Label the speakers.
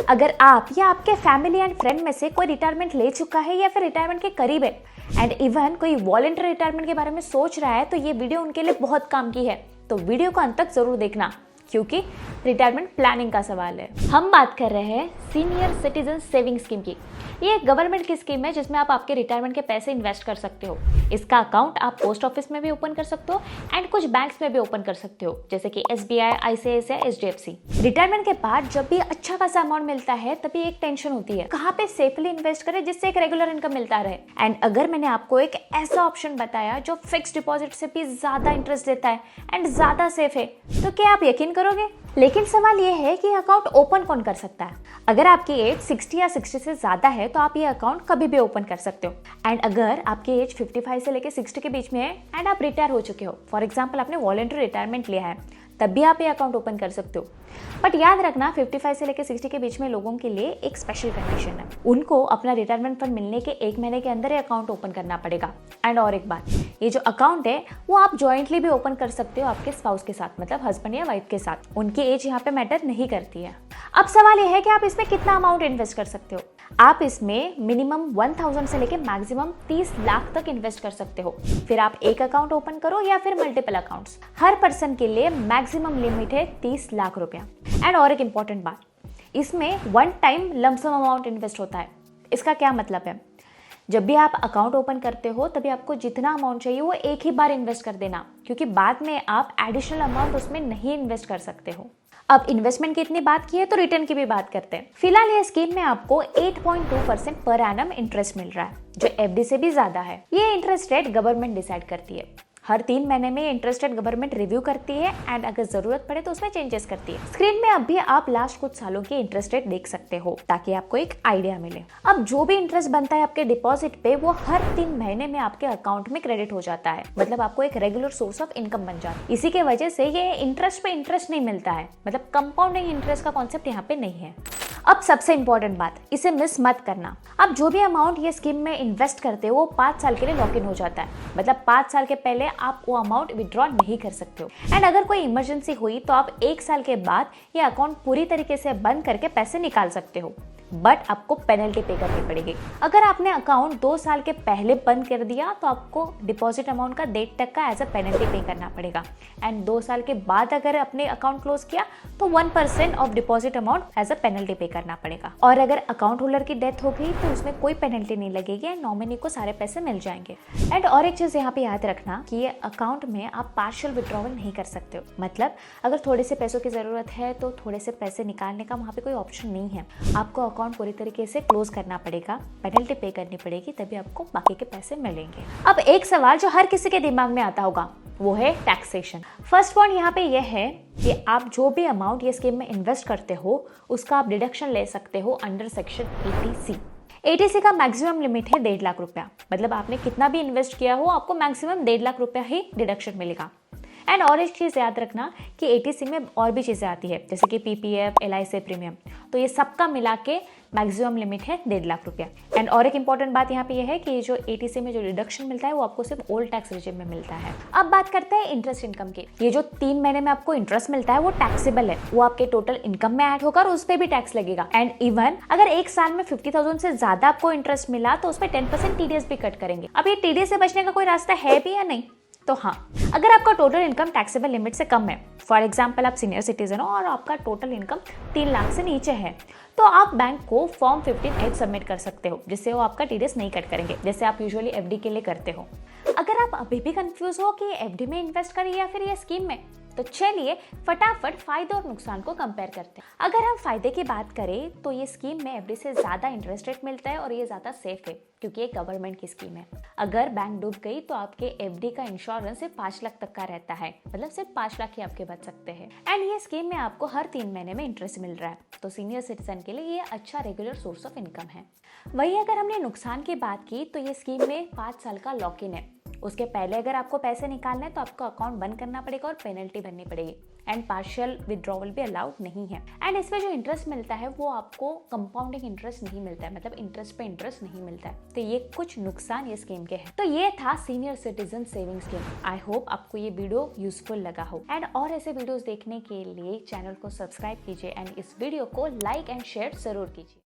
Speaker 1: अगर आप या आपके फैमिली एंड फ्रेंड में से कोई रिटायरमेंट ले चुका है या फिर रिटायरमेंट के करीब है एंड इवन कोई वॉलंटरी रिटायरमेंट के बारे में सोच रहा है, तो ये वीडियो उनके लिए बहुत काम की है। तो वीडियो को अंत तक जरूर देखना, क्योंकि रिटायरमेंट प्लानिंग का सवाल है। हम बात कर रहे हैं सीनियर सिटीजन सेविंग स्कीम की। ये एक गवर्नमेंट की स्कीम है जिसमें आप आपके रिटायरमेंट के पैसे इन्वेस्ट कर सकते हो। इसका अकाउंट आप पोस्ट ऑफिस में भी ओपन कर सकते हो एंड कुछ बैंक्स में भी ओपन कर सकते हो, जैसे कि SBI, ICICI, HDFC। रिटायरमेंट के बाद जब भी अच्छा खासा अमाउंट मिलता है तभी एक टेंशन होती है, कहाँ पे सेफली इन्वेस्ट करें जिससे एक रेगुलर इनकम मिलता रहे। एंड अगर मैंने आपको एक ऐसा ऑप्शन बताया जो फिक्स डिपॉजिट से भी ज्यादा इंटरेस्ट देता है एंड ज्यादा सेफ है, तो क्या आप यकीन करोगे? लेकिन सवाल यह है कि अकाउंट ओपन कौन कर सकता है। अगर आपकी एज 60 या 60 से ज्यादा है तो आप ये अकाउंट कभी भी ओपन कर सकते हो। एंड अगर आपकी एज 55 से लेकर 60 के बीच में है एंड आप रिटायर हो चुके हो, फॉर एग्जांपल आपने वॉलंटरी रिटायरमेंट लिया है, तब भी आप ये अकाउंट ओपन कर सकते हो। बट याद रखना 55 से लेकर 60 के बीच में लोगों के लिए एक स्पेशल कंडीशन है, उनको अपना रिटायरमेंट फंड मिलने के 1 महीने के अंदर ये अकाउंट ओपन करना पड़ेगा। एंड और एक बात, ये जो अकाउंट है वो आप ज्वाइंटली भी ओपन कर सकते हो आपके स्पाउस के साथ, मतलब हस्बैंड या वाइफ के साथ। उनकी एज यहाँ पे मैटर नहीं करती है। अब सवाल ये है कि आप इसमें कितना अमाउंट इन्वेस्ट कर सकते हो। आप इसमें मिनिमम 1000 से लेकर मैक्सिमम 30 लाख तक इन्वेस्ट कर सकते हो। फिर आप एक अकाउंट ओपन करो या फिर मल्टीपल अकाउंट्स। हर पर्सन के लिए मैक्सिमम लिमिट है 30 लाख रुपया। एंड और एक इंपॉर्टेंट बात, इसमें one time lump sum amount invest होता है। इसका क्या मतलब है? जब भी आप अकाउंट ओपन करते हो तभी आपको जितना अमाउंट चाहिए वो एक ही बार इन्वेस्ट कर देना, क्योंकि बाद में आप एडिशनल अमाउंट उसमें नहीं इन्वेस्ट कर सकते हो। अब इन्वेस्टमेंट की इतनी बात की है तो रिटर्न की भी बात करते हैं। फिलहाल ये स्कीम में आपको 8.2% पर एनम इंटरेस्ट मिल रहा है, जो FD से भी ज्यादा है। ये इंटरेस्ट रेट गवर्नमेंट डिसाइड करती है। हर 3 महीने में इंटरेस्ट रेट गवर्नमेंट रिव्यू करती है एंड अगर जरूरत पड़े तो उसमें चेंजेस करती है। स्क्रीन में अब भी आप लास्ट कुछ सालों की इंटरेस्ट रेट देख सकते हो, ताकि आपको एक आइडिया मिले। अब जो भी इंटरेस्ट बनता है आपके डिपॉजिट पे, वो हर 3 महीने में आपके अकाउंट में क्रेडिट हो जाता है। मतलब आपको एक रेगुलर सोर्स ऑफ इनकम बन जाता है। इसी के वजह से ये इंटरेस्ट पे इंटरेस्ट नहीं मिलता है, मतलब कंपाउंडिंग इंटरेस्ट का कॉन्सेप्ट यहाँ पे नहीं है। अब सबसे इंपॉर्टेंट बात, इसे मिस मत करना। अब जो भी अमाउंट ये स्कीम में इन्वेस्ट करते हो वो 5 साल के लिए लॉक इन हो जाता है। मतलब 5 साल के पहले आप वो अमाउंट विड्रॉ नहीं कर सकते हो। एंड अगर कोई इमरजेंसी हुई तो आप 1 साल के बाद ये अकाउंट पूरी तरीके से बंद करके पैसे निकाल सकते हो, बट आपको पेनल्टी पे करनी पड़ेगी। अगर आपने अकाउंट 2 साल के पहले बंद कर दिया तो आपको डिपॉजिट अमाउंट का 1.5 टका एज अ पेनल्टी पे करना पड़ेगा। एंड 2 साल के बाद अगर अपने अकाउंट क्लोज किया तो 1% of deposit amount as a penalty pay करना पड़ेगा। और अगर अकाउंट होल्डर की डेथ हो गई तो उसमें कोई पेनल्टी नहीं लगेगी एंड नॉमिनी को सारे पैसे मिल जाएंगे। एंड और एक चीज यहाँ पे याद रखना कि ये अकाउंट में आप पार्शियल विड्रॉवल नहीं कर सकते हो। मतलब अगर थोड़े से पैसों की जरूरत है तो थोड़े से पैसे निकालने का वहाँ पे कोई ऑप्शन नहीं है। आपको अकाउंट पूरी तरीके से क्लोज करना पड़ेगा, पेनल्टी पे करनी पड़ेगी, तभी आपको बाकी के पैसे मिलेंगे। अब एक सवाल जो हर किसी के दिमाग में आता होगा वो है टैक्सेशन। फर्स्ट पॉइंट यहाँ पे यह है कि आप जो भी अमाउंट ये स्कीम में इन्वेस्ट करते हो उसका आप डिडक्शन ले सकते हो अंडर सेक्शन 80C। 80C का मैक्सिमम लिमिट है 1.5 लाख रुपया। मतलब आपने कितना भी इन्वेस्ट किया हो आपको मैक्सिमम 1.5 लाख रुपया ही डिडक्शन मिलेगा। एंड और एक चीज़ याद रखना कि 80C में और भी चीज़ें आती है, जैसे कि PPF, LIC प्रीमियम, तो ये सबका मिला के मैक्सिमम लिमिट है 1.5 लाख रुपया। एंड और एक इंपॉर्टेंट बात यहाँ पे ये है कि ये जो 80C में जो रिडक्शन मिलता है वो आपको सिर्फ ओल्ड टैक्स रेजिम में मिलता है। अब बात करते हैं इंटरेस्ट इनकम की। ये जो 3 महीने में आपको इंटरेस्ट मिलता है वो टैक्सेबल है, वो आपके टोटल इनकम में ऐड होकर उस पर भी टैक्स लगेगा। एंड इवन अगर 1 साल में 50,000 से ज्यादा आपको इंटरेस्ट मिला तो उसमें 10% TDS भी कट करेंगे। अब ये TDS से बचने का कोई रास्ता है भी या नहीं? तो हाँ, अगर आपका टोटल इनकम टैक्सेबल लिमिट से कम है, फॉर एग्जांपल आप सीनियर सिटीजन हो और आपका टोटल इनकम 3 लाख से नीचे है, तो आप बैंक को फॉर्म 15H सबमिट कर सकते हो, जिससे वो आपका TDS नहीं कट करेंगे, जैसे आप यूजुअली FD के लिए करते हो। अगर आप अभी भी कंफ्यूज हो कि FD में इन्वेस्ट करें या फिर ये स्कीम में, तो चलिए फटाफट फायदे और नुकसान को कंपेयर करते हैं। अगर हम फायदे की बात करें तो ये स्कीम में FD से ज्यादा इंटरेस्ट रेट मिलता है और ये ज्यादा सेफ है, क्योंकि ये गवर्नमेंट की स्कीम है। अगर बैंक डूब गई तो आपके FD का इंश्योरेंस सिर्फ 5 लाख तक का रहता है, मतलब सिर्फ 5 लाख ही आपके बच सकते हैं। एंड ये स्कीम में आपको हर 3 महीने में इंटरेस्ट मिल रहा है, तो सीनियर सिटीजन के लिए ये अच्छा रेगुलर सोर्स ऑफ इनकम है। वही अगर हमने नुकसान की बात की तो ये स्कीम में 5 साल का लॉक इन है। उसके पहले अगर आपको पैसे निकालना है तो आपको अकाउंट बंद करना पड़ेगा और पेनल्टी भरनी पड़ेगी। एंड पार्शियल विड्रॉवल भी अलाउड नहीं है। एंड इसमें जो इंटरेस्ट मिलता है वो आपको कंपाउंडिंग इंटरेस्ट नहीं मिलता है, मतलब इंटरेस्ट पे इंटरेस्ट नहीं मिलता है। तो ये कुछ नुकसान ये स्कीम के हैं। तो ये था senior citizen saving scheme. I hope आपको ये वीडियो यूजफुल लगा हो। एंड और ऐसे वीडियोस देखने के लिए चैनल को सब्सक्राइब कीजिए एंड इस वीडियो को लाइक एंड शेयर जरूर कीजिए।